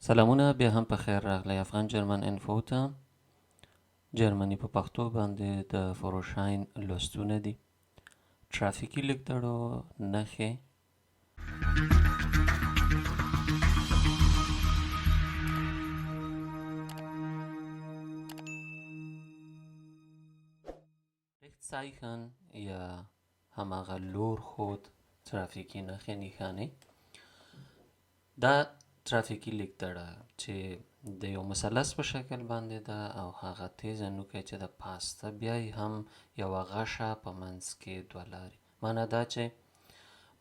سلامونه بیا هم په خیر راغلی افغان جرمن انفو ته. جرمني په پښتو باندې د فروشاین لوستونه دي. ترافیکي لیکدړو نښې. Richtzeichen یا هماغه لور خود ترافیکي نښې نښانې. دا ترافیکي لیکدړه چې د یو مثلث په شکل باندې ده او هغه تیزه نوکه چې د پاسته بیا هم یوه غشه په منځ کې دوه لارې. معنا دا چې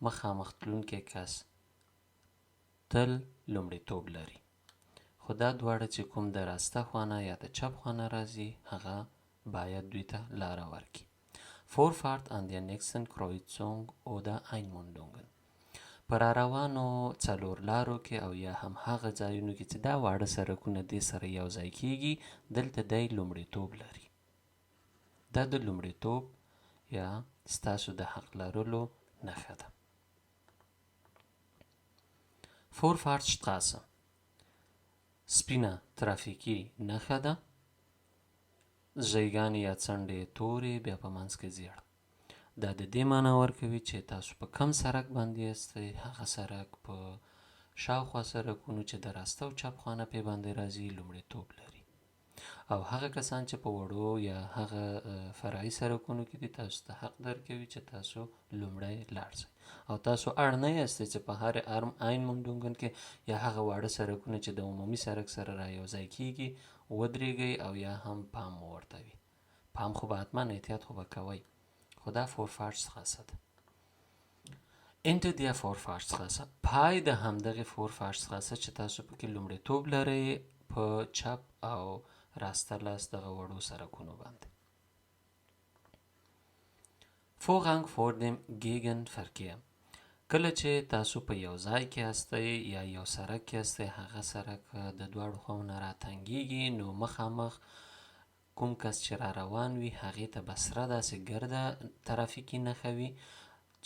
مخامخ تلونکی کس تل لومړیتوب لري، خو دا دواړه چې کوم د راسته خوانا یا د چپ خوانا راځي هغه باید دوی ته لاره ورکړي. Vorfahrt an der nächsten Kreuzung oder Einmündungen. پر روانو څلور لارو کې او یا هم هغه ځایونو کې چې دا واړه سرکونه دې سره یو ځای کیږي دلته دی لومړیتوب لري. دا د لومړیتوب یا ستاسو د حق لرلو نښه ده. Vorfahrtsstraße سپینه ترافیکي نښه ده. ژیګانې یا څنډې تورې بیا په منځ کې زیړ. دا د دې معنا ورکوي چې تاسو په کم سرک باندې یاستئ، هغه سرک په شاوخوا سرکونو چې د راسته او چپ خانه پې باندې راځي لومړیتوب لري، او هغه کسان چې په وړو یا هغه فرعي سرکونو کې دي تاسو ته حق درکوي چې تاسو لومړی لاړ شئ، او تاسو اړ نه یاستئ چې په هر einmündungen کې یا هغه واړه سرکونه چې د عمومي سرک سره را یو ځای کیږي ودرېږئ او یا هم پام مو ورته وي. پام خو به حتما احتیاط خو به کوئ، خو دا Vorfahrtsstraße ده. Ende der Vorfahrtsstraße پای د همدغې Vorfahrtsstraße چې تاسو پکې لومړیتوب لرئ په چپ او راسته لاس دغه وړو سرکونو باندې. Vorrang vor dem Gegenverkehr کله چې تاسو په یو ځای کې هستئ یا یو سرک کې هستئ، هغه سرک د دواړو خواو نه راتنګیږي، نو مخامخ کوم کس چې را روان وي هغې ته به سره داسې ګرده ترافیکي نښه وي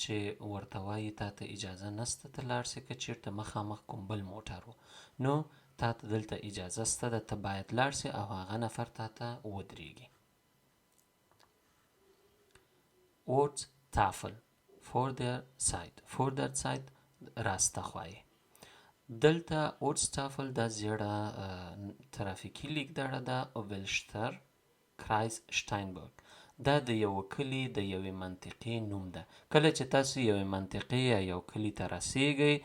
چې ورته وایي تا ته اجازه نسته ته لاړ سې، که چېرته مخامخ کوم بل موټر و نو تا ته دلته اجازه سته ده، ته باید لاړ سې او هغه نفر تا ته ودرېږي. Ortstafel Vorderzeit راسته خوایې. دلته Ortstafel دا زیړه ترافیکي لیکدړه ده. Velster Kreis Steinburg دا د یو کلي د یوې منطقې نوم ده. کله چې تاسو یوې منطقې یا یو کلي ته رسیږئ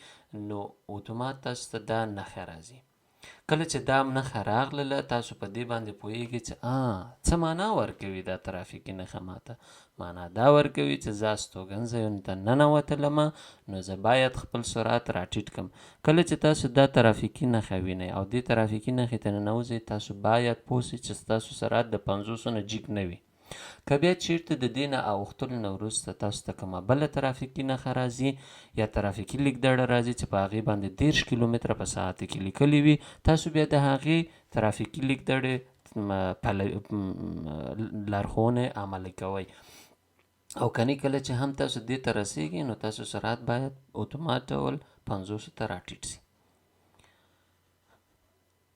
نو اتومات تاسو ته دا نښه راځي. کله چې دا نښه راغلله تاسو په دې باندې پوهیږئ چې څه معنا ورکوي دا ترافیکي نښه ماته. معنا دا ورکوي چې زه استوګنځیو ته ننوتلمه نو زه باید خپل سرعت راټیټ کړم. کله چې تاسو دا ترافیکي نښه وینئ او دې ترافیکي نښې ته ننوځئ تاسو باید پوه سئ چې ستاسو سرعت د 50 نه جګ نه وي. که بیا چیرته د دې نه اوښتلو نه وروسته تاسو ته کومه بله ترافیکي نښه راځي یا ترافیکي لیکدړه راځي چې په هغې باندې 30 کیلومتره په ساعت کې لیکلي وي، تاسو بیا د هغې ترافیکي لیکدړې لارښوونې عملي کوئ، او کنی کله چې هم تاسو دې ته رسیږئ نو تاسو سرعت باید اتومات ډول 50 ته راټیټ سي.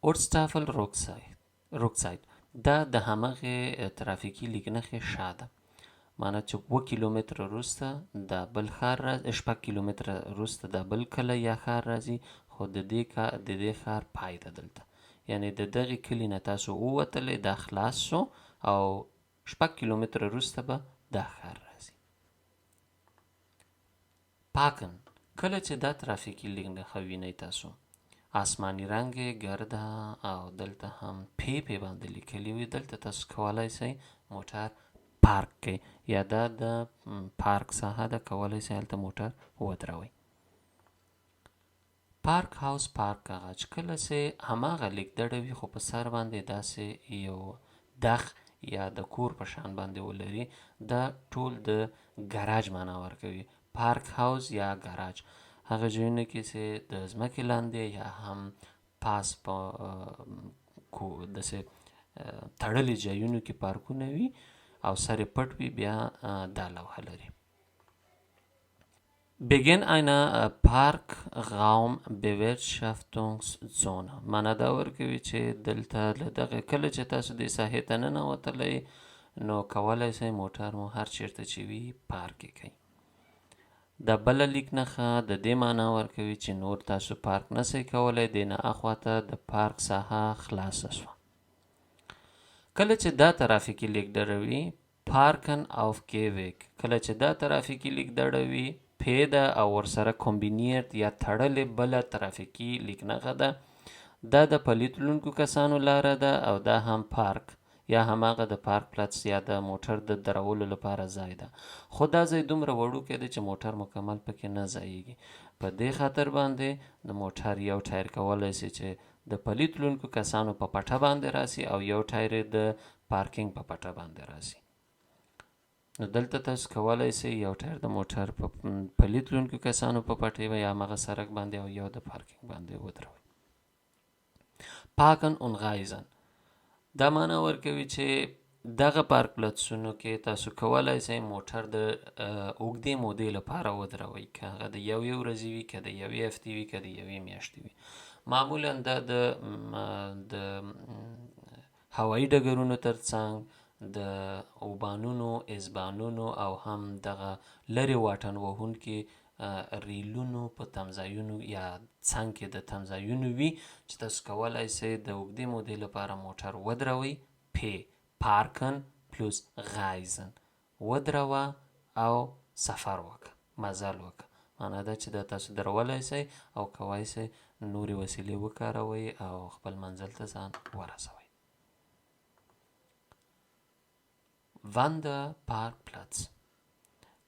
Ortstafel Rückzeit دا د همغې ترافیکي لیکنښې شا ده. معنی چې 2 کیلومتره وروسته دا بل ښار راځي، 6 کیلومتره وروسته دا بل کلی یا ښار راځي، خو د دې ښار پای ده دلته، یعنی د دغې کلي نه تاسو ووتلی دا خلاص شو او 6 کیلومتره وروسته به دا ښار راځي. پاکن کله چې دا ترافیکي لیکنښه وینئ تاسو آسماني رنګ ګرده او دلته هم پې باندې لیکلي وي، دلته تاسو کولی شئ موټر پارک کړئ یا دا د پارک ساحه ده، کولی شئ هلته موټر ودروئ. پارک هاوس پارک کاغذ کله چې هماغه لیکدړه وي خو په سر باندې داسې یو دخ یا د کور په شان باندې ولري، دا ټول د ګراج معنا ورکوي. پارک هاوس یا ګراج هغه ځایونه کې چې د ځمکې لاندې یا هم پاس په داسې تړلي ځایونو کې پارکونه وي او سر یې پټ وي، بیا دا لوحه لري. Beginn einer Parkraumbewirtschaftungszone. معنا دا ورکوي چې دلته له دغه کله چې تاسو دې ساحې ته ننوتلی نو کولی شئ موټر مو هر چیرته چې وي پارک یې کړئ. د بله لیک نښه د دې معنا ورکوي چې نور تاسو پارک نسئ کولی، دې نه اخواته د پارک ساحه خلاصه شوه. کله چې دا ترافیکي لیک ډډه وي پارکن auf Gehweg، کله چې دا ترافیکي لیک ډډه وي پی ده او ورسره کمبینیرد یا تړلې بله ترافیکي لیک نښه ده. دا د پلي تلونکو کسانو لاره ده او دا هم پارک یا هماغه د پارک پلس یا د موټر د درولو لپاره ځای ده. خو دا ځای دومره وړوکی دی چې موټر مکمل پکې نه ځایږي. په دې خاطر باندې د موټر یو ټایر کولی شي چې د پلي تلونکو کسانو په پټه باندې راسي او یو ټایر د پارکینګ په پټه باندې راسي. نو دلته تاسو کولی شئ یو ټایر د موټر په پلي تلونکو کسانو په پټه یا هماغه سړک باندې او یو د پارکینګ باندې ودروئ. پارکن und reisen دا معنا ورکوي چې دغه پارک پلسونو کې تاسو کولی شئ موټر د اوږدې مودې لپاره ودروئ، که هغه د یوې ورځې وي، که د یوې هفتې وي، که د یوې میاشتې وي. معمولا دا د هوایي ډګرونو ترڅنګ د اوبانونو، اسبانونو او هم دغه لرې واټن وهونکي ریلونو په تمځایونو یا څنګ کې د تمځایونو وي چې تاسو کولی شئ د اوږدې مودې لپاره موټر ودروئ. پی پارکن پلوس غایزن، ودروه او سفر وکړه، مزل وکړه. معنا دا چې دا تاسو درولی شئ او کولی شئ نورې وسیلې وکاروئ او خپل منزل ته ځان ورسوئ. Wanderparkplatz.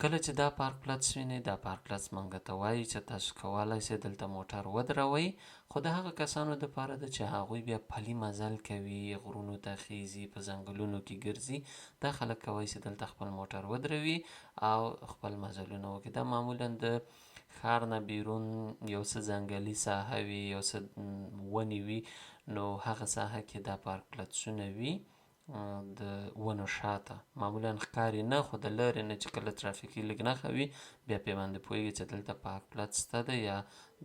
کله چې دا پارک پلس وینئ دا پارک پلس موږ ته وایي چې تاسو کولی شئ دلته موټر ودروئ، خو د هغه کسانو دپاره ده چې هغوی بیا پلي مزل کوي، غرونو ته خیزي، په ځنګلونو کې ګرځي. دا خلک کولی شي دلته خپل موټر ودروي او خپل مزلونه وکړي. دا معمولا د ښار نه بیرون یو څه ځنګلي ساحه وي، یو څه ونې وي، نو هغه ساحه کې دا پارک پلسونه وي د ونو شاته. معمولا ښکاري نه، خو د لرې نه چې کله ترافیکي لیک نښه وي بیا پرې باندې پوهېږي چې دلته پارک پلس شته ده یا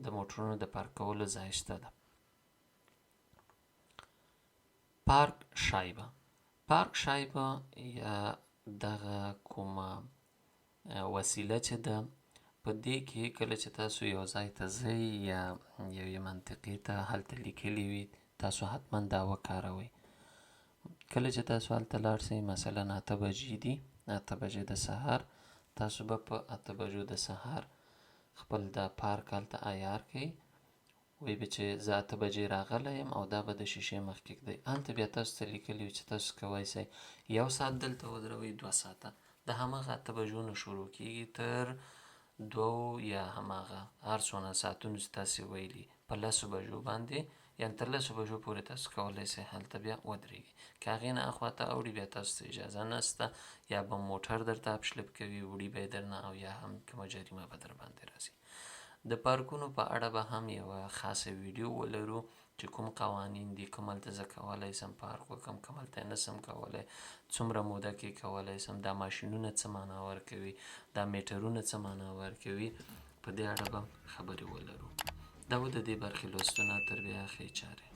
د موټرونو د پارک کولو ځای شته ده. پارک شایبه. پارک شایبه یا دغه کومه وسیله چې ده په دې کې کله چې تاسو یو ځای ته ځئ یا یوې منطقې ته هلته لیکلي وي تاسو حتما دا وکاروئ. کله چې تاسو هلته لاړ شئ مثلا 8 بجې دي، 8 بجې د سهار، تاسو به په 8 بجو د سهار خپل دا پارک هلته عیار کړئ. وایي به چې زه 8 بجې راغلی یم او دا به د شیشې مخکې ږدئ. هلته بیا تاسو ته لیکلي وي چې تاسو کولی شئ 1 ساعت دلته ودروئ، 2 ساعته. د هماغه 8 بجو نه شروع کېږي تر 2 یا هماغه هر څونه ساعتونو چې تاسې ویلي په 10 بجو باندې، یعنې تر 10 بجو پورې تاسو کولی شئ هلته بیا ودرېږئ. که هغې نه اخواته اوړي بیا تاسو ته اجازه نشته، یا به موټر درته اپشلپ کوي، وړي به یې درنه او یا هم کومه جریمه به در باندې راځي. د پارکونو په اړه به هم یوه خاصه ویډیو ولرو چې کوم قوانین دي، کوم هلته زه کولی شم پارک وکړم، کوم هلته یې نشم کولی، څومره موده کې کولی شم، دا ماشینونه څه معنا ورکوي، دا میټرونه څه معنا ورکوي، په دې اړه به خبرې ولرو. دا و د دې برخې لوستونه، تر بیا ښې چارې.